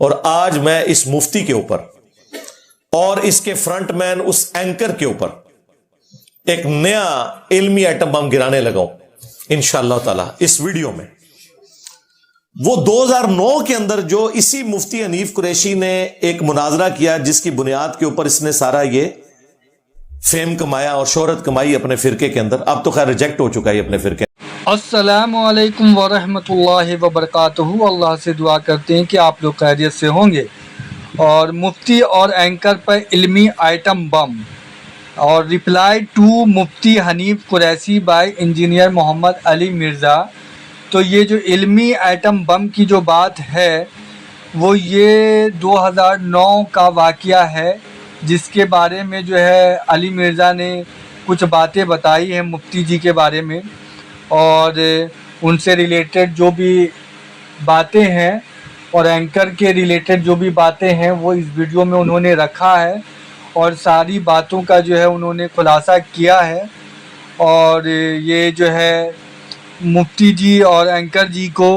اور آج میں اس مفتی کے اوپر اور اس کے فرنٹ مین اس اینکر کے اوپر ایک نیا علمی ایٹم بم گرانے لگا ہوں انشاءاللہ تعالی اس ویڈیو میں۔ وہ 2009 کے اندر جو اسی مفتی حنیف قریشی نے ایک مناظرہ کیا جس کی بنیاد کے اوپر اس نے سارا یہ فیم کمایا اور شہرت کمائی اپنے فرقے کے اندر، اب تو خیر ریجیکٹ ہو چکا ہے اپنے فرقے۔ السلام علیکم ورحمۃ اللہ وبرکاتہ۔ اللہ سے دعا کرتے ہیں کہ آپ لوگ خیریت سے ہوں گے۔ اور مفتی اور اینکر پر علمی آئٹم بم اور reply to Mufti Hanif Qureshi by engineer Muhammad Ali Mirza. تو یہ جو علمی آئٹم بم کی جو بات ہے وہ یہ 2009 کا واقعہ ہے، جس کے بارے میں جو ہے علی مرزا نے کچھ باتیں بتائی ہیں مفتی جی کے بارے میں، اور ان سے ریلیٹڈ جو بھی باتیں ہیں اور اینکر کے ریلیٹڈ جو بھی باتیں ہیں وہ اس ویڈیو میں انہوں نے رکھا ہے، اور ساری باتوں کا جو ہے انہوں نے خلاصہ کیا ہے۔ اور یہ جو ہے مفتی جی اور اینکر جی کو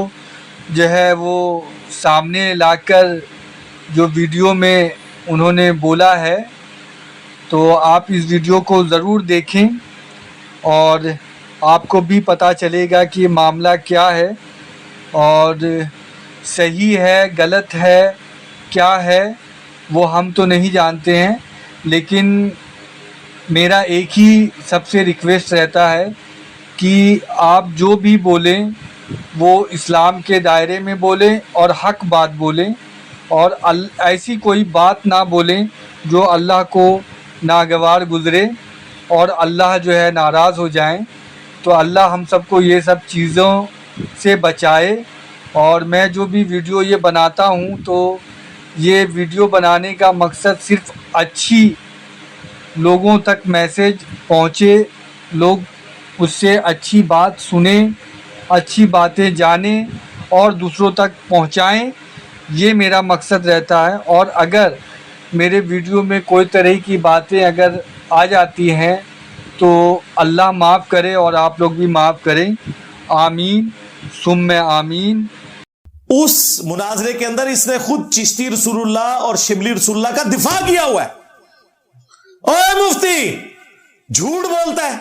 جو ہے وہ سامنے لا کر جو ویڈیو میں انہوں نے بولا ہے، تو آپ اس ویڈیو کو ضرور دیکھیں اور آپ کو بھی پتہ چلے گا کہ یہ معاملہ کیا ہے اور صحیح ہے غلط ہے کیا ہے وہ ہم تو نہیں جانتے ہیں، لیکن میرا ایک ہی سب سے ریکویسٹ رہتا ہے کہ آپ جو بھی بولیں وہ اسلام کے دائرے میں بولیں اور حق بات بولیں، اور ایسی کوئی بات نہ بولیں جو اللہ کو ناگوار گزرے اور اللہ جو ہے ناراض ہو جائیں۔ تو اللہ ہم سب کو یہ سب چیزوں سے بچائے۔ اور میں جو بھی ویڈیو یہ بناتا ہوں تو یہ ویڈیو بنانے کا مقصد صرف اچھی لوگوں تک میسج پہنچے، لوگ اس سے اچھی بات سنیں، اچھی باتیں جانیں اور دوسروں تک پہنچائیں، یہ میرا مقصد رہتا ہے۔ اور اگر میرے ویڈیو میں کوئی طرح کی باتیں اگر آ جاتی ہیں تو اللہ معاف کرے اور آپ لوگ بھی معاف کریں، آمین ثم آمین۔ اس مناظرے کے اندر اس نے خود چشتی رسول اللہ اور شبلی رسول اللہ کا دفاع کیا ہوا ہے۔ اوے مفتی، جھوٹ بولتا ہے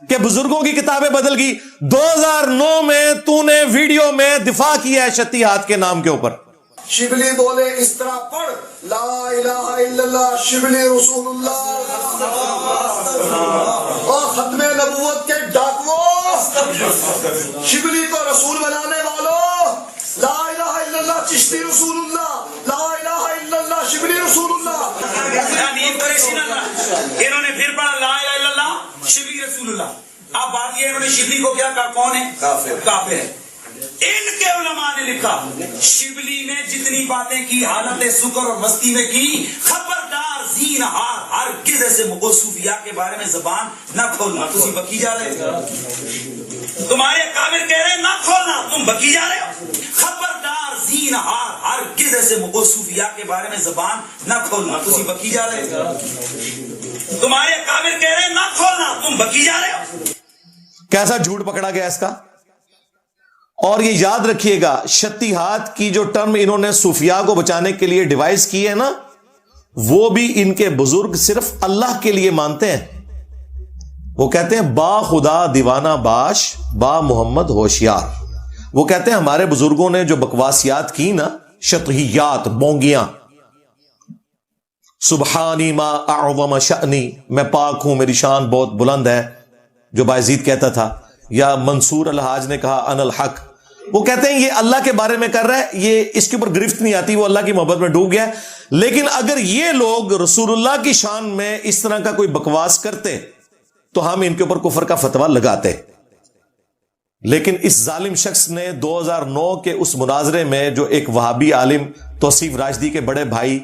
کہ بزرگوں کی کتابیں بدل گئی۔ 2009 میں تو نے ویڈیو میں دفاع کیا ہے شتی ہاتھ کے نام کے اوپر۔ شبلی بولے اس طرح پڑھ، لا الہ الا اللہ شبلی رسول اللہ، اور ختم نبوت کے ڈاکووں، شبلی کو رسول بنانے والوں، لا الہ الا اللہ چشتی رسول اللہ، لا الہ الا اللہ شبلی رسول اللہ۔ انہوں نے پھر پڑھا لا الہ الا اللہ شبلی رسول اللہ۔ اب بات یہ انہوں نے شبلی کو کیا کہا؟ کون ہے؟ کافر ہے۔ ان کے علماء نے لکھا شبلی نے جتنی باتیں کی حالت سکر اور مستی میں کی، خبردار زین ہار ہرگز ایسے صوفیاء کے بارے میں زبان نہ کھولنا۔ تم بکی جا رہے ہو، تمہارے کافر کہہ رہے نہ کھولنا، تم بکی جا رہے ہو۔ خبردار زین ہار ہرگز ایسے صوفیاء کے بارے میں زبان نہ کھولنا۔ تم بکی جا رہے ہو، تمہارے کافر کہہ رہے نہ کھولنا، تم بکی جا رہے ہو۔ کیسا جھوٹ پکڑا گیا اس کا؟ اور یہ یاد رکھیے گا، شتی ہاتھ کی جو ٹرم انہوں نے صوفیاء کو بچانے کے لیے ڈیوائز کی ہے نا، وہ بھی ان کے بزرگ صرف اللہ کے لیے مانتے ہیں۔ وہ کہتے ہیں با خدا دیوانہ باش، با محمد ہوشیار۔ وہ کہتے ہیں ہمارے بزرگوں نے جو بکواسیات کی نا، شطحیات، بونگیاں، سبحانی ما اعظم شأنی، میں پاک ہوں میری شان بہت بلند ہے، جو بایزید کہتا تھا، یا منصور الحاج نے کہا ان الحق۔ وہ کہتے ہیں یہ اللہ کے بارے میں کر رہا ہے، یہ اس کے اوپر گرفت نہیں آتی، وہ اللہ کی محبت میں ڈوب گیا ہے۔ لیکن اگر یہ لوگ رسول اللہ کی شان میں اس طرح کا کوئی بکواس کرتے تو ہم ان کے اوپر کفر کا فتویٰ لگاتے۔ لیکن اس ظالم شخص نے 2009 کے اس مناظرے میں جو ایک وہابی عالم توصیف راشدی کے بڑے بھائی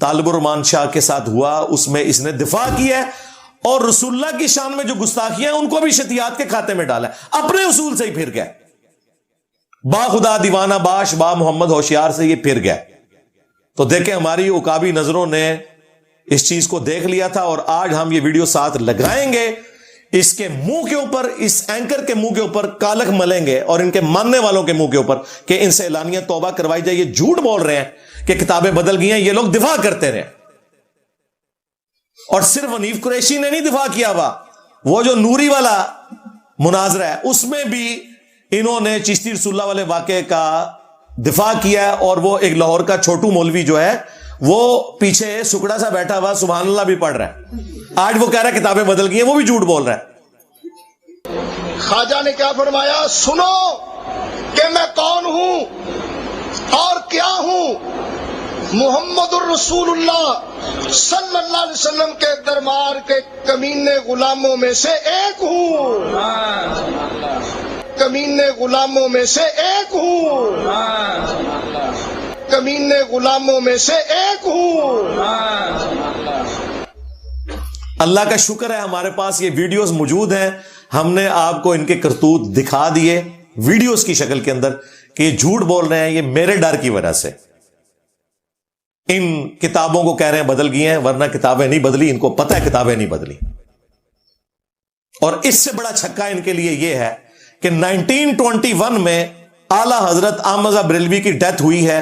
طالب الرحمان شاہ کے ساتھ ہوا، اس میں اس نے دفاع کیا ہے، اور رسول اللہ کی شان میں جو گستاخیاں ہیں ان کو بھی شتیات کے کھاتے میں ڈالا ہے، اپنے اصول سے ہی پھر گیا، با خدا دیوانہ باش، با محمد ہوشیار سے یہ پھر گیا۔ تو دیکھیں ہماری عقابی نظروں نے اس چیز کو دیکھ لیا تھا، اور آج ہم یہ ویڈیو ساتھ لگائیں گے اس کے منہ کے اوپر, اس اینکر کے منہ کے اوپر کالک ملیں گے اور ان کے ماننے والوں کے منہ کے اوپر کہ ان سے اعلانیہ توبہ کروائی جائے. یہ جھوٹ بول رہے ہیں کہ کتابیں بدل گئی ہیں, یہ لوگ دفاع کرتے رہے. اور صرف حنیف قریشی نے نہیں دفاع کیا ہوا, وہ جو نوری والا مناظرہ ہے اس میں بھی انہوں نے چشتی رسول اللہ والے واقعے کا دفاع کیا ہے. اور وہ ایک لاہور کا چھوٹو مولوی جو ہے وہ پیچھے سکڑا سا بیٹھا ہوا سبحان اللہ بھی پڑھ رہا ہے, آج وہ کہہ رہا ہے کتابیں بدل گئی ہیں, وہ بھی جھوٹ بول رہا ہے. خواجہ نے کیا فرمایا؟ سنو کہ میں کون ہوں اور کیا ہوں. محمد الرسول اللہ صلی اللہ علیہ وسلم کے دربار کے کمینے غلاموں میں سے ایک ہوں, کمینے غلاموں میں سے ایک ہوں, کمینے غلاموں میں سے ایک ہوں. اللہ کا شکر ہے ہمارے پاس یہ ویڈیوز موجود ہیں, ہم نے آپ کو ان کے کرتوت دکھا دیے ویڈیوز کی شکل کے اندر کہ یہ جھوٹ بول رہے ہیں. یہ میرے ڈر کی وجہ سے ان کتابوں کو کہہ رہے ہیں بدل گئی ہیں, ورنہ کتابیں نہیں بدلی, ان کو پتہ ہے کتابیں نہیں بدلی. اور اس سے بڑا چھکا ان کے لیے یہ ہے کہ 1921 میں اعلی حضرت احمد رضا بریلوی کی ڈیتھ ہوئی ہے.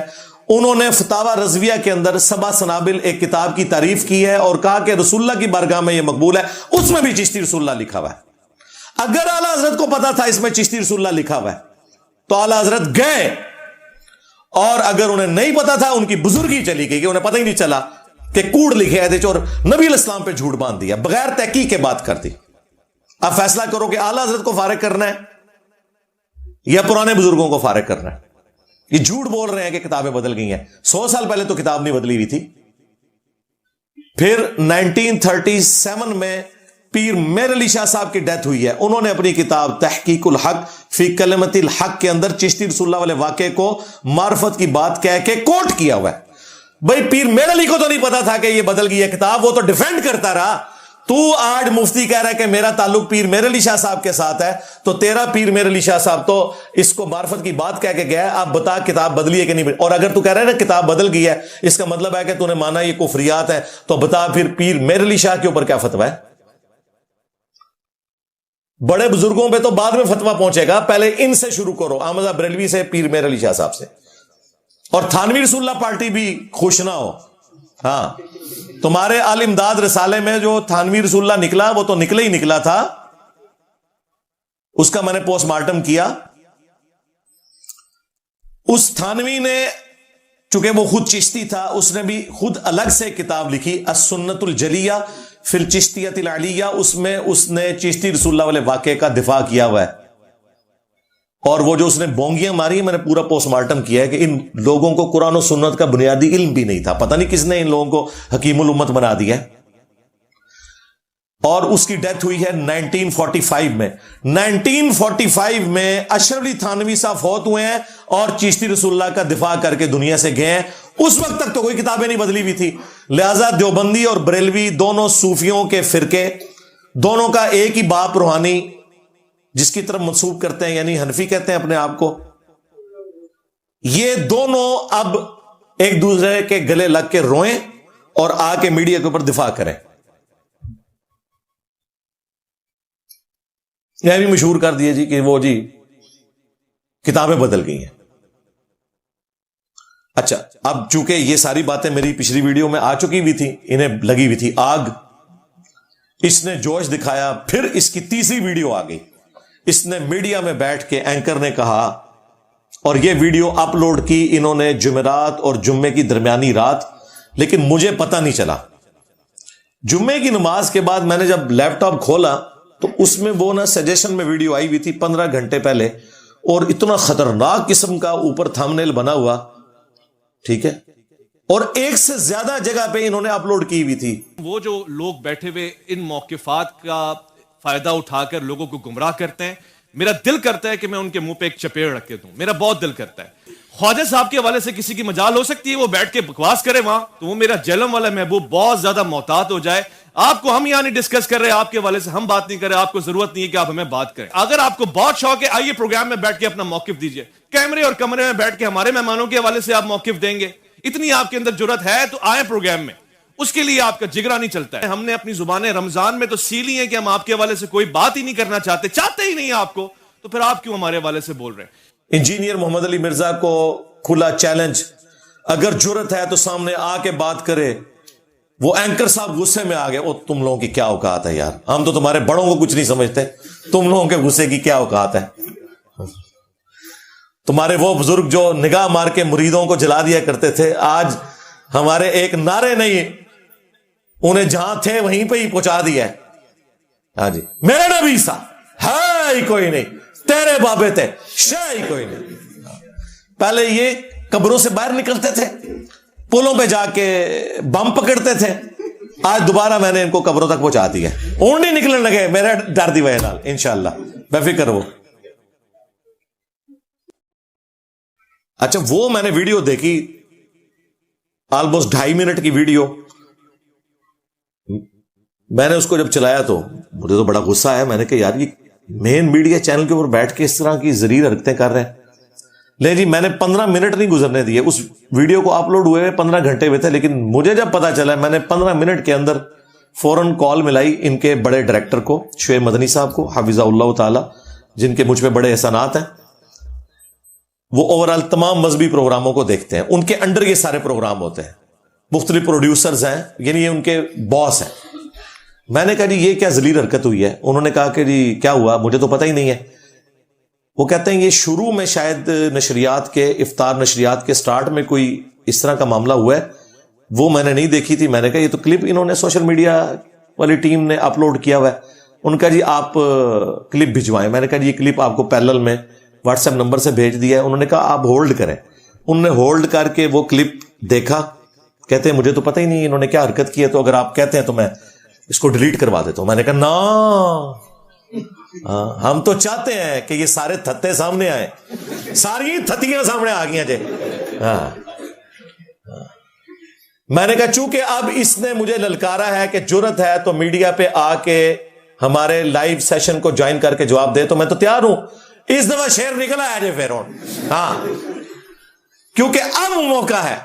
انہوں نے فتاوی رضویہ کے اندر سبع سنابل ایک کتاب کی تعریف کی ہے اور کہا کہ رسول اللہ کی بارگاہ میں یہ مقبول ہے. اس میں بھی چشتی رسول اللہ لکھا ہوا ہے. اگر اعلی حضرت کو پتا تھا اس میں چشتی رسول اللہ لکھا ہوا ہے تو اعلی حضرت گئے, اور اگر انہیں نہیں پتا تھا ان کی بزرگی چلی گئی کہ انہیں پتہ ہی نہیں چلا کہ کوڑ لکھے آئے تھے اور نبی علیہ السلام پہ جھوٹ باندھ دیا, بغیر تحقیق کے بات کر دی. اب فیصلہ کرو کہ اعلی حضرت کو فارغ کرنا ہے یا پرانے بزرگوں کو فارغ کرنا ہے. یہ جھوٹ بول رہے ہیں کہ کتابیں بدل گئی ہیں. 100 سال پہلے تو کتاب نہیں بدلی ہوئی تھی. پھر 1937 میں پیر میر علی شاہ صاحب کی ڈیتھ ہوئی ہے. انہوں نے اپنی کتاب تحقیق الحق فی کلمت الحق کے اندر چشتی رسول اللہ والے واقعے کو معرفت کی بات کہہ کے کوٹ کیا ہوا ہے. بھائی پیر میر علی کو تو نہیں پتا تھا کہ یہ بدل گئی ہے کتاب, وہ تو ڈیفینڈ کرتا رہا. تو آج مفتی کہہ رہا ہے کہ میرا تعلق پیر میر علی شاہ صاحب کے ساتھ ہے, تو تیرا پیر میر علی شاہ صاحب تو اس کو معرفت کی بات کہہ کے گیا ہے. آپ بتا کتاب بدلی ہے کہ نہیں. اور اگر تو کہہ رہا ہے نا کتاب بدل گئی ہے, اس کا مطلب ہے کہ تو نے مانا یہ کفریات ہے, تو بتا پھر پیر میر علی شاہ کے اوپر کیا فتویٰ ہے. بڑے بزرگوں پہ تو بعد میں فتویٰ پہنچے گا, پہلے ان سے شروع کرو, احمد رضا بریلوی سے, پیر میر علی شاہ صاحب سے. اور تھانوی رسول اللہ پارٹی بھی خوش نہ ہو. ہاں, تمہارے آل امداد رسالے میں جو تھانوی رسول اللہ نکلا وہ تو نکلے ہی نکلا تھا. اس کا میں نے پوسٹ مارٹم کیا. اس تھانوی نے, چونکہ وہ خود چشتی تھا, اس نے بھی خود الگ سے کتاب لکھی السنت الجلیہ فی الچشتیۃ العلیہ. اس میں اس نے چشتی رسول اللہ والے واقعے کا دفاع کیا ہوا ہے. اور وہ جو اس نے بونگیاں ماری, میں نے پورا پوسٹ مارٹم کیا ہے کہ ان لوگوں کو قرآن و سنت کا بنیادی علم بھی نہیں تھا. پتہ نہیں کس نے ان لوگوں کو حکیم الامت بنا دیا ہے. اور اس کی ڈیتھ ہوئی ہے 1945 میں. 1945 میں اشرف علی تھانوی صاحب فوت ہوئے ہیں اور چشتی رسول اللہ کا دفاع کر کے دنیا سے گئے ہیں. اس وقت تک تو کوئی کتابیں نہیں بدلی ہوئی تھی. لہذا دیوبندی اور بریلوی دونوں صوفیوں کے فرقے, دونوں کا ایک ہی باپ روحانی جس کی طرف منسوب کرتے ہیں, یعنی حنفی کہتے ہیں اپنے آپ کو, یہ دونوں اب ایک دوسرے کے گلے لگ کے روئیں اور آ کے میڈیا کے اوپر دفاع کریں. یہ بھی مشہور کر دیے جی کہ وہ جی کتابیں بدل گئی ہیں. اچھا, اب چونکہ یہ ساری باتیں میری پچھلی ویڈیو میں آ چکی ہوئی تھی, انہیں لگی ہوئی تھی آگ, اس نے جوش دکھایا. پھر اس کی تیسری ویڈیو آ گئی. اس نے میڈیا میں بیٹھ کے اینکر نے کہا, اور یہ ویڈیو اپلوڈ کی انہوں نے جمعرات اور جمعے کی درمیانی رات, لیکن مجھے پتہ نہیں چلا. جمعے کی نماز کے بعد میں نے جب لیپ ٹاپ کھولا تو اس میں وہ نا سجیشن میں ویڈیو آئی ہوئی تھی 15 گھنٹے پہلے, اور اتنا خطرناک قسم کا اوپر تھمبنیل بنا ہوا, ٹھیک ہے, اور ایک سے زیادہ جگہ پہ انہوں نے اپلوڈ کی ہوئی تھی. وہ جو لوگ بیٹھے ہوئے ان موقفات کا فائدہ اٹھا کر لوگوں کو گمراہ کرتے ہیں, میرا دل کرتا ہے کہ میں ان کے منہ پہ ایک چپیڑ رکھ کے دوں. میرا بہت دل کرتا ہے. خواجہ صاحب کے حوالے سے کسی کی مجال ہو سکتی ہے وہ بیٹھ کے بکواس کرے وہاں, تو وہ میرا جہلم والا محبوب بہت زیادہ محتاط ہو جائے. آپ کو ہم یہاں نہیں ڈسکس کر رہے, آپ کے حوالے سے ہم بات نہیں کر رہے, آپ کو ضرورت نہیں ہے کہ آپ ہمیں بات کریں. اگر آپ کو بہت شوق ہے آئیے پروگرام میں بیٹھ کے اپنا موقف دیجئے, کیمرے اور کمرے میں بیٹھ کے ہمارے مہمانوں کے حوالے سے آپ موقف دیں گے, اتنی آپ کے اندر جرات ہے تو آئیں پروگرام میں. اس کے لیے آپ کا جگرا نہیں چلتا ہے. ہم نے اپنی زبانیں رمضان میں تو سی لی ہیں کہ ہم آپ کے حوالے سے کوئی بات ہی نہیں کرنا چاہتے ہی نہیں آپ کو, تو پھر آپ کیوں ہمارے حوالے سے بول رہے ہیں؟ انجینئر محمد علی مرزا کو کھلا چیلنج, اگر جرت ہے تو سامنے آ کے بات کرے. وہ اینکر صاحب غصے میں آ گئے, وہ تم لوگوں کی کیا اوقات ہے یار, ہم تو تمہارے بڑوں کو کچھ نہیں سمجھتے, تم لوگوں کے غصے کی کیا اوقات ہے. تمہارے وہ بزرگ جو نگاہ مار کے مریدوں کو جلا دیا کرتے تھے, آج ہمارے ایک نعرے نہیں انہیں جہاں تھے وہیں پہ ہی پہنچا دیا ہے. ہاں جی, میرے نبی سا ہے ہی کوئی نہیں, تیرے بابے تھے شے ہی کوئی نہیں. پہلے یہ قبروں سے باہر نکلتے تھے, پلوں پہ جا کے بم پکڑتے تھے, آج دوبارہ میں نے ان کو قبروں تک پہنچا دیا. اونٹ نہیں نکلنے لگے میرے ڈر دی وجہ نال, انشاءاللہ بے فکر وہ. اچھا, وہ میں نے ویڈیو دیکھی آلموسٹ 2.5 منٹ کی ویڈیو. میں نے اس کو جب چلایا تو مجھے تو بڑا غصہ آیا. میں نے کہا یار یہ مین میڈیا چینل کے اوپر بیٹھ کے اس طرح کی زریر حرکتیں کر رہے ہیں. لے جی, میں نے 15 منٹ نہیں گزرنے دیے, اس ویڈیو کو اپلوڈ ہوئے 15 گھنٹے ہوئے تھے, لیکن مجھے جب پتا چلا میں نے 15 منٹ کے اندر فوراً کال ملائی ان کے بڑے ڈائریکٹر کو, شعیب مدنی صاحب کو حفظہ اللہ تعالی, جن کے مجھ پہ بڑے احسانات ہیں. وہ اوورال تمام مذہبی پروگراموں کو دیکھتے ہیں, ان کے انڈر یہ سارے پروگرام ہوتے ہیں, مختلف پروڈیوسرز ہیں, یعنی یہ ان کے باس ہیں. میں نے کہا جی یہ کیا ذلیل حرکت ہوئی ہے؟ انہوں نے کہا کہ جی کیا ہوا, مجھے تو پتہ ہی نہیں ہے. وہ کہتے ہیں یہ شروع میں شاید نشریات کے افطار نشریات کے سٹارٹ میں کوئی اس طرح کا معاملہ ہوا ہے, وہ میں نے نہیں دیکھی تھی. میں نے کہا یہ تو کلپ انہوں نے سوشل میڈیا والی ٹیم نے اپلوڈ کیا ہوا ہے. ان کا جی آپ کلپ بھجوائیں. میں نے کہا جی یہ کلپ آپ کو پیرلل میں واٹس ایپ نمبر سے بھیج دیا ہے. انہوں نے کہا آپ ہولڈ کریں. انہوں نے ہولڈ کر کے وہ کلپ دیکھا, کہتے ہیں مجھے تو پتہ ہی نہیں انہوں نے کیا حرکت کی ہے, تو اگر آپ کہتے ہیں تو میں اس کو ڈیلیٹ کروا دیتا ہوں. میں نے کہا نا, ہم تو چاہتے ہیں کہ یہ سارے تھتے سامنے آئے, ساری تھتیاں سامنے آ گئی جی. میں نے کہا چونکہ اب اس نے مجھے للکارا ہے کہ جرت ہے تو میڈیا پہ آ کے ہمارے لائیو سیشن کو جوائن کر کے جواب دے, تو میں تو تیار ہوں. اس دفعہ شیر نکلا ہے جی فیرون, ہاں, کیونکہ اب موقع ہے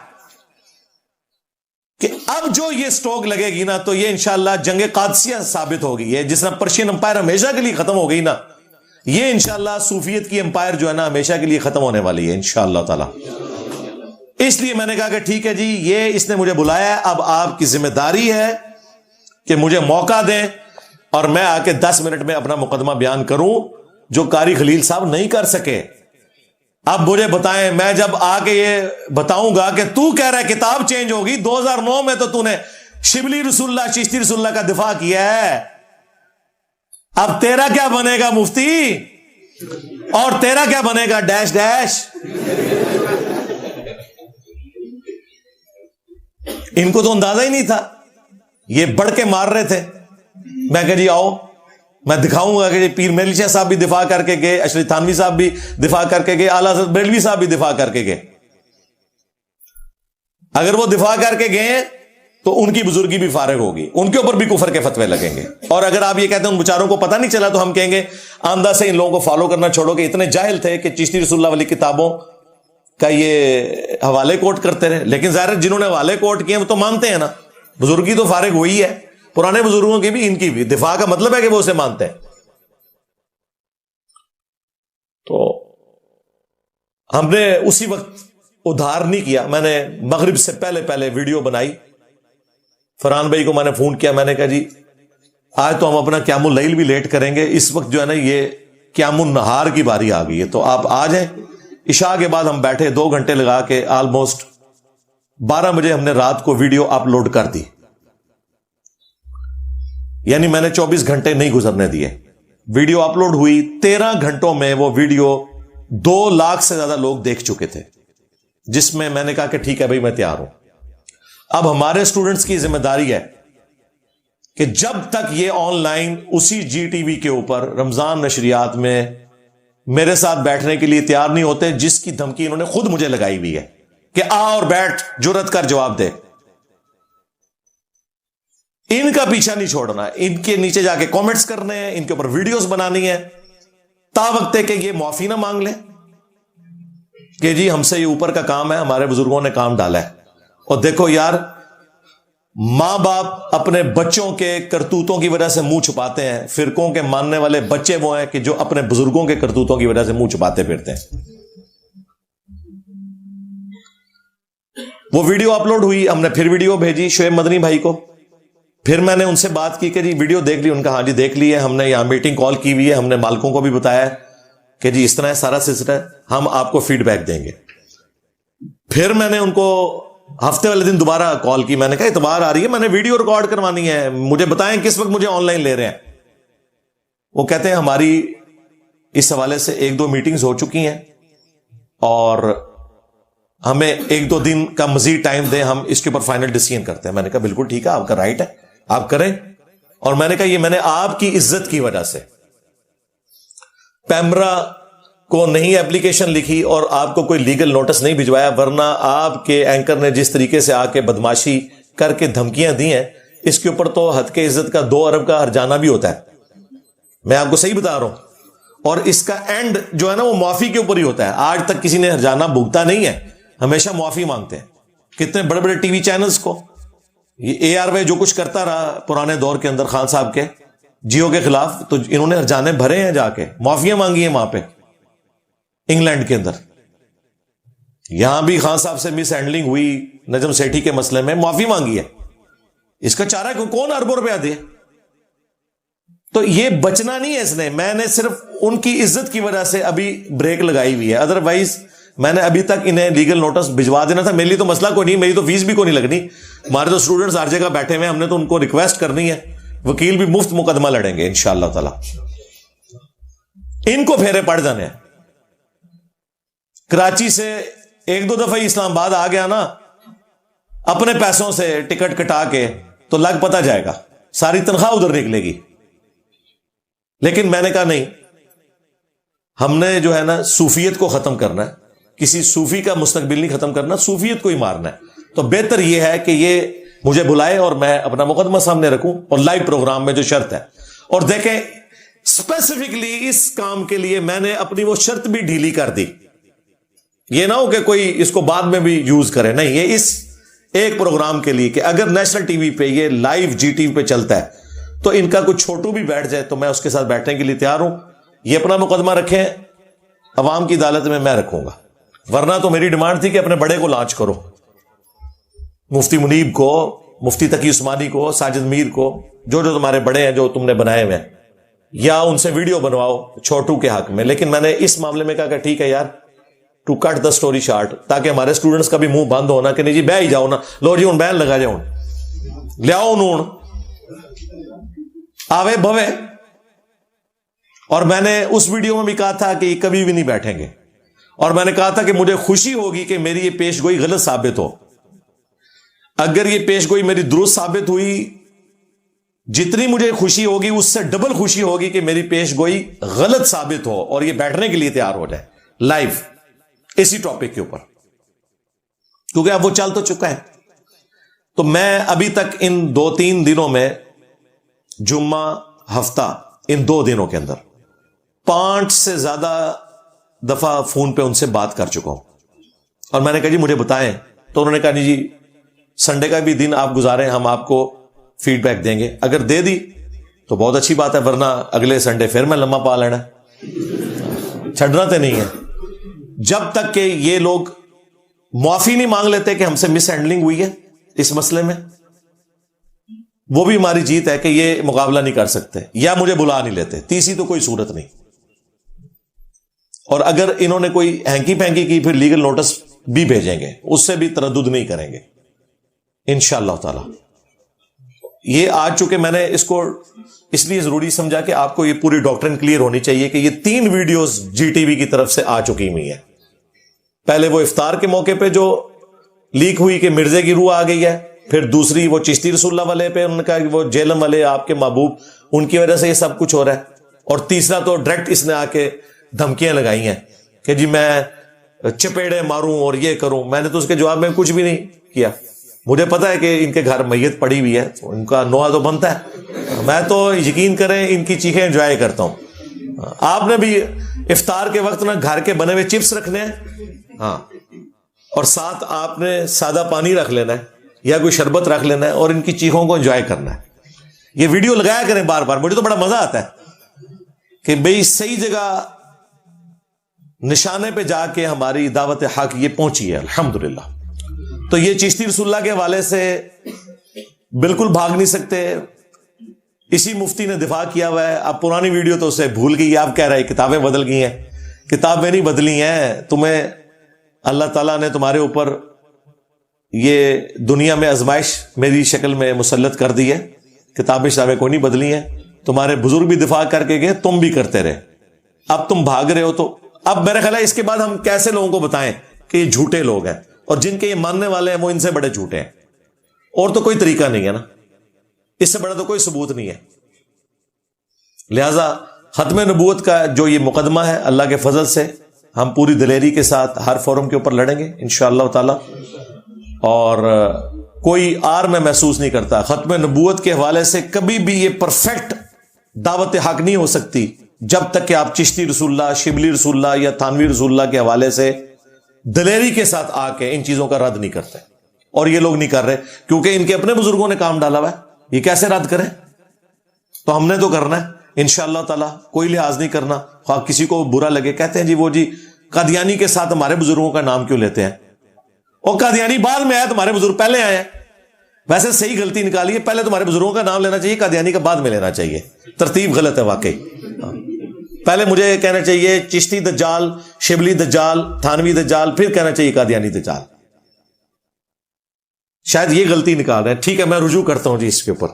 کہ اب جو یہ سٹوک لگے گی نا تو یہ انشاءاللہ جنگ قادسیہ ثابت ہوگی. یہ جس طرح پرشین امپائر ہمیشہ کے لیے ختم ہو گئی نا, یہ انشاءاللہ صوفیت کی امپائر جو ہے نا ہمیشہ کے لیے ختم ہونے والی ہے انشاءاللہ تعالی. اس لیے میں نے کہا کہ ٹھیک ہے جی, یہ اس نے مجھے بلایا ہے, اب آپ کی ذمہ داری ہے کہ مجھے موقع دیں اور میں آ کے 10 منٹ میں اپنا مقدمہ بیان کروں جو قاری خلیل صاحب نہیں کر سکے. اب مجھے بتائیں, میں جب آ کے یہ بتاؤں گا کہ تو کہہ رہا ہے کتاب چینج ہوگی, 2009 میں تو نے شبلی رسول اللہ چشتی رسول اللہ کا دفاع کیا ہے, اب تیرا کیا بنے گا مفتی, اور تیرا کیا بنے گا ڈیش ڈیش. ان کو تو اندازہ ہی نہیں تھا, یہ بڑھ کے مار رہے تھے. میں کہ جی آؤ میں دکھاؤں گا کہ پیر میرلی شاہ صاحب بھی دفاع کر کے گئے, اشرف تھانوی صاحب بھی دفاع کر کے گئے, اعلیٰ حضرت بریلوی صاحب بھی دفاع کر کے گئے. اگر وہ دفاع کر کے گئے تو ان کی بزرگی بھی فارغ ہوگی, ان کے اوپر بھی کفر کے فتوے لگیں گے. اور اگر آپ یہ کہتے ہیں ان بیچاروں کو پتہ نہیں چلا, تو ہم کہیں گے آمدہ سے ان لوگوں کو فالو کرنا چھوڑو کہ اتنے جاہل تھے کہ چشتی رسول اللہ والی کتابوں کا یہ حوالے کوٹ کرتے رہے. لیکن ظاہر جنہوں نے حوالے کوٹ کیے وہ تو مانتے ہیں نا, بزرگی تو فارغ ہوئی ہے, پرانے بزرگوں کی بھی ان کی بھی. دفاع کا مطلب ہے کہ وہ اسے مانتے ہیں. تو ہم نے اسی وقت ادھار نہیں کیا, میں نے مغرب سے پہلے ویڈیو بنائی. فرحان بھائی کو میں نے فون کیا, میں نے کہا جی آج تو ہم اپنا قیام اللیل بھی لیٹ کریں گے, اس وقت جو ہے نا یہ قیام النہار کی باری آ گئی ہے, تو آپ آ جائیں. عشاء کے بعد ہم بیٹھے 2 گھنٹے لگا کے آلموسٹ 12 بجے ہم نے رات کو ویڈیو اپلوڈ کر دی. یعنی میں نے 24 گھنٹے نہیں گزرنے دیے. ویڈیو اپلوڈ ہوئی, 13 گھنٹوں میں وہ ویڈیو 2 لاکھ سے زیادہ لوگ دیکھ چکے تھے, جس میں میں نے کہا کہ ٹھیک ہے بھائی میں تیار ہوں. اب ہمارے اسٹوڈنٹس کی ذمہ داری ہے کہ جب تک یہ آن لائن اسی جی ٹی وی کے اوپر رمضان نشریات میں میرے ساتھ بیٹھنے کے لیے تیار نہیں ہوتے, جس کی دھمکی انہوں نے خود مجھے لگائی ہوئی ہے کہ آ اور بیٹھ, جرت کر جواب دے. ان کا پیچھا نہیں چھوڑنا, ان کے نیچے جا کے کامنٹس کرنے ہیں, ان کے اوپر ویڈیوز بنانی ہے, تا وقت ہے کہ یہ معافی نہ مانگ لیں کہ جی ہم سے یہ اوپر کا کام ہے, ہمارے بزرگوں نے کام ڈالا ہے. اور دیکھو یار, ماں باپ اپنے بچوں کے کرتوتوں کی وجہ سے منہ چھپاتے ہیں، فرقوں کے ماننے والے بچے وہ ہیں کہ جو اپنے بزرگوں کے کرتوتوں کی وجہ سے منہ چھپاتے پھرتے ہیں۔ وہ ویڈیو اپلوڈ ہوئی، ہم نے پھر ویڈیو بھیجی شعیب مدنی بھائی کو، پھر میں نے ان سے بات کی کہ جی ویڈیو دیکھ لی، ان کا ہاں جی دیکھ لی ہے، ہم نے یہاں میٹنگ کال کی ہوئی ہے، ہم نے مالکوں کو بھی بتایا ہے کہ جی اس طرح سارا سلسلہ ہے، ہم آپ کو فیڈ بیک دیں گے۔ پھر میں نے ان کو ہفتے والے دن دوبارہ کال کی، میں نے کہا اتوار آ رہی ہے، میں نے ویڈیو ریکارڈ کروانی ہے، مجھے بتائیں کس وقت مجھے آن لائن لے رہے ہیں۔ وہ کہتے ہیں ہماری اس حوالے سے 1-2 میٹنگز ہو چکی ہیں اور ہمیں 1-2 دن کا مزید ٹائم دیں، ہم اس کے اوپر فائنل ڈیسیژن کرتے ہیں۔ میں نے کہا بالکل ٹھیک ہے، آپ کا رائٹ ہے، آپ کریں۔ اور میں نے کہا یہ میں نے آپ کی عزت کی وجہ سے پیمرا کو نہیں اپلیکیشن لکھی اور آپ کو کوئی لیگل نوٹس نہیں بھجوایا، ورنہ آپ کے اینکر نے جس طریقے سے آ کے بدماشی کر کے دھمکیاں دی ہیں، اس کے اوپر تو حد کے عزت کا 2 ارب کا ہرجانہ بھی ہوتا ہے۔ میں آپ کو صحیح بتا رہا ہوں، اور اس کا اینڈ جو ہے نا وہ معافی کے اوپر ہی ہوتا ہے۔ آج تک کسی نے ہرجانہ بھگتا نہیں ہے، ہمیشہ معافی مانگتے ہیں۔ کتنے بڑے بڑے ٹی وی چینلز کو یہ ARY جو کچھ کرتا رہا پرانے دور کے اندر خان صاحب کے جیو کے خلاف، تو انہوں نے ہرجانے بھرے ہیں، جا کے معافیاں مانگی ہیں وہاں پہ انگلینڈ کے اندر۔ یہاں بھی خان صاحب سے مس ہینڈلنگ ہوئی نجم سیٹھی کے مسئلے میں، معافی مانگی ہے۔ اس کا چارہ کون اربوں روپیہ دے؟ تو یہ بچنا نہیں ہے اس نے، میں نے صرف ان کی عزت کی وجہ سے ابھی بریک لگائی ہوئی ہے، ادروائز میں نے ابھی تک انہیں لیگل نوٹس بھجوا دینا تھا۔ میرے لیے تو مسئلہ کوئی نہیں، میری تو فیس بھی کوئی نہیں لگنی، ہمارے تو اسٹوڈنٹس ہر جگہ بیٹھے ہوئے ہیں، ہم نے تو ان کو ریکویسٹ کرنی ہے، وکیل بھی مفت مقدمہ لڑیں گے انشاءاللہ تعالی۔ ان کو پھیرے پڑ جانے ہیں۔ کراچی سے 1-2 دفعہ اسلام آباد آ گیا نا اپنے پیسوں سے ٹکٹ کٹا کے، تو لگ پتہ جائے گا، ساری تنخواہ ادھر نکلے گی۔ لیکن میں نے کہا نہیں، ہم نے جو ہے نا صوفیت کو ختم کرنا ہے، کسی صوفی کا مستقبل نہیں ختم کرنا، صوفیت کو ہی مارنا ہے۔ تو بہتر یہ ہے کہ یہ مجھے بلائے اور میں اپنا مقدمہ سامنے رکھوں، اور لائیو پروگرام میں جو شرط ہے۔ اور دیکھیں اسپیسیفکلی اس کام کے لیے میں نے اپنی وہ شرط بھی ڈھیلی کر دی، یہ نہ ہو کہ کوئی اس کو بعد میں بھی یوز کرے، نہیں، یہ اس ایک پروگرام کے لیے کہ اگر نیشنل ٹی وی پہ یہ لائیو GTV پہ چلتا ہے تو ان کا کوئی چھوٹو بھی بیٹھ جائے تو میں اس کے ساتھ بیٹھنے کے لیے تیار ہوں۔ یہ اپنا مقدمہ رکھیں، عوام کی عدالت میں رکھوں گا، ورنہ تو میری ڈیمانڈ تھی کہ اپنے بڑے کو لانچ کرو، مفتی منیب کو، مفتی تقی عثمانی کو، ساجد میر کو، جو تمہارے بڑے ہیں جو تم نے بنائے ہوئے ہیں، یا ان سے ویڈیو بنواؤ چھوٹو کے حق میں۔ لیکن میں نے اس معاملے میں کہا کہ ٹھیک ہے یار، to cut the story short, تاکہ ہمارے اسٹوڈنٹس کا بھی منہ بند ہونا کہ نہیں جی بہ ہی جاؤ نا، لو جی ہوں بہن لگا جاؤ، لیاؤ نون آوے بھوے۔ اور میں نے اس ویڈیو میں بھی کہا تھا کہ یہ کبھی بھی نہیں بیٹھیں گے، اور میں نے کہا تھا کہ مجھے خوشی ہوگی کہ میری یہ پیش گوئی غلط ثابت ہو۔ اگر یہ پیش گوئی میری درست ثابت ہوئی، جتنی مجھے خوشی ہوگی اس سے ڈبل خوشی ہوگی کہ میری پیش گوئی غلط ثابت ہو اور یہ بیٹھنے کے لیے تیار ہو جائے لائیو اسی ٹاپک کے اوپر، کیونکہ اب وہ چل تو چکا ہے۔ تو میں ابھی تک ان 2-3 دنوں میں، جمعہ ہفتہ، ان 2 دنوں کے اندر 5 سے زیادہ دفعہ فون پہ ان سے بات کر چکا ہوں، اور میں نے کہا جی مجھے بتائیں، تو انہوں نے کہا جی سنڈے کا بھی دن آپ گزاریں، ہم آپ کو فیڈ بیک دیں گے۔ اگر دے دی تو بہت اچھی بات ہے، ورنہ اگلے سنڈے پھر میں لمحہ پا لینا، چھڑنا تو نہیں ہے۔ جب تک کہ یہ لوگ معافی نہیں مانگ لیتے کہ ہم سے مس ہینڈلنگ ہوئی ہے اس مسئلے میں، وہ بھی ہماری جیت ہے کہ یہ مقابلہ نہیں کر سکتے یا مجھے بلا نہیں لیتے، تیسری تو کوئی صورت نہیں۔ اور اگر انہوں نے کوئی ہینکی پینکی کی پھر لیگل نوٹس بھی بھیجیں گے، اس سے بھی تردد نہیں کریں گے انشاءاللہ تعالی۔ یہ آج چونکہ میں نے اس کو اس لیے ضروری سمجھا کہ آپ کو یہ پوری ڈاکٹرن کلیئر ہونی چاہیے کہ یہ 3 ویڈیوز GTV کی طرف سے آ چکی ہوئی ہیں۔ پہلے وہ افطار کے موقع پہ جو لیک ہوئی کہ مرزے کی روح آ گئی ہے، پھر دوسری وہ چشتی رسول اللہ والے پہ انہوں نے کہا کہ وہ جیلم والے آپ کے محبوب، ان کی وجہ سے یہ سب کچھ ہو رہا ہے، اور تیسرا تو ڈائریکٹ اس نے آ کے دھمکیاں لگائی ہیں کہ جی میں چپیڑے ماروں اور یہ کروں۔ میں نے تو اس کے جواب میں کچھ بھی نہیں کیا، مجھے پتا ہے کہ ان کے گھر میت پڑی ہوئی ہے، ان کا نوحہ تو بنتا ہے، میں تو یقین کریں ان کی چیخیں انجوائے کرتا ہوں۔ آپ نے بھی افطار کے وقت نا گھر کے بنے ہوئے چپس رکھنے ہیں، ہاں، اور ساتھ آپ نے سادہ پانی رکھ لینا ہے، یا کوئی شربت رکھ لینا ہے اور ان کی چیخوں کو انجوائے کرنا ہے. یہ ویڈیو لگایا کریں بار بار, مجھے تو بڑا مزہ آتا ہے کہ بھئی صحیح جگہ نشانے پہ جا کے ہماری دعوت حق یہ پہنچی ہے الحمدللہ. تو یہ چشتی رسول اللہ کے حوالے سے بالکل بھاگ نہیں سکتے. اسی مفتی نے دفاع کیا ہوا ہے. اب پرانی ویڈیو تو اسے بھول گئی, آپ کہہ رہے کتابیں بدل گئی ہیں. کتابیں نہیں بدلی ہیں, تمہیں اللہ تعالیٰ نے تمہارے اوپر یہ دنیا میں آزمائش میری شکل میں مسلط کر دی ہے. کتابیں شتابیں کوئی نہیں بدلی ہیں. تمہارے بزرگ بھی دفاع کر کے گئے, تم بھی کرتے رہے. اب تم بھاگ رہے ہو. تو اب میرا خیال ہے اس کے بعد ہم کیسے لوگوں کو بتائیں کہ یہ جھوٹے لوگ ہیں, اور جن کے یہ ماننے والے ہیں وہ ان سے بڑے جھوٹے ہیں. اور تو کوئی طریقہ نہیں ہے نا, اس سے بڑا تو کوئی ثبوت نہیں ہے. لہذا ختم نبوت کا جو یہ مقدمہ ہے, اللہ کے فضل سے ہم پوری دلیری کے ساتھ ہر فورم کے اوپر لڑیں گے انشاءاللہ تعالی. اور کوئی آر میں محسوس نہیں کرتا. ختم نبوت کے حوالے سے کبھی بھی یہ پرفیکٹ دعوت حق نہیں ہو سکتی جب تک کہ آپ چشتی رسول اللہ, شبلی رسول اللہ یا تھانوی رسول اللہ کے حوالے سے دلیری کے ساتھ آ کے ان چیزوں کا رد نہیں کرتے. اور یہ لوگ نہیں کر رہے کیونکہ ان کے اپنے بزرگوں نے کام ڈالا ہوا ہے. یہ کیسے رد کریں؟ تو ہم نے تو کرنا ہے انشاءاللہ تعالی, کوئی لحاظ نہیں کرنا. خواہ کسی کو برا لگے, کہتے ہیں جی وہ جی قادیانی کے ساتھ ہمارے بزرگوں کا نام کیوں لیتے ہیں؟ اور قادیانی بعد میں آیا, تمہارے بزرگ پہلے آئے ہیں. ویسے صحیح غلطی نکالیے, پہلے تمہارے بزرگوں کا نام لینا چاہیے, قادیانی کا بعد میں لینا چاہیے. ترتیب غلط ہے واقعی. پہلے مجھے کہنا چاہیے چشتی دجال, شبلی دجال, تھانوی دجال, پھر کہنا چاہیے قادیانی دجال. شاید یہ غلطی نکال رہے ہیں. ٹھیک ہے, میں رجوع کرتا ہوں جی اس کے اوپر.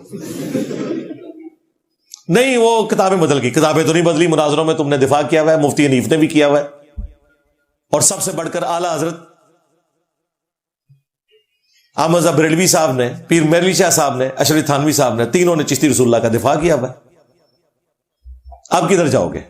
نہیں, وہ کتابیں بدل گئی. کتابیں تو نہیں بدلی, مناظروں میں تم نے دفاع کیا ہوا ہے, مفتی حنیف نے بھی کیا ہوا ہے, اور سب سے بڑھ کر اعلیٰ حضرت احمد بریلوی صاحب نے, پیر میرلی شاہ صاحب نے, اشرف تھانوی صاحب نے, تینوں نے چشتی رسول اللہ کا دفاع کیا ہوا ہے. اب کدھر جاؤ گے؟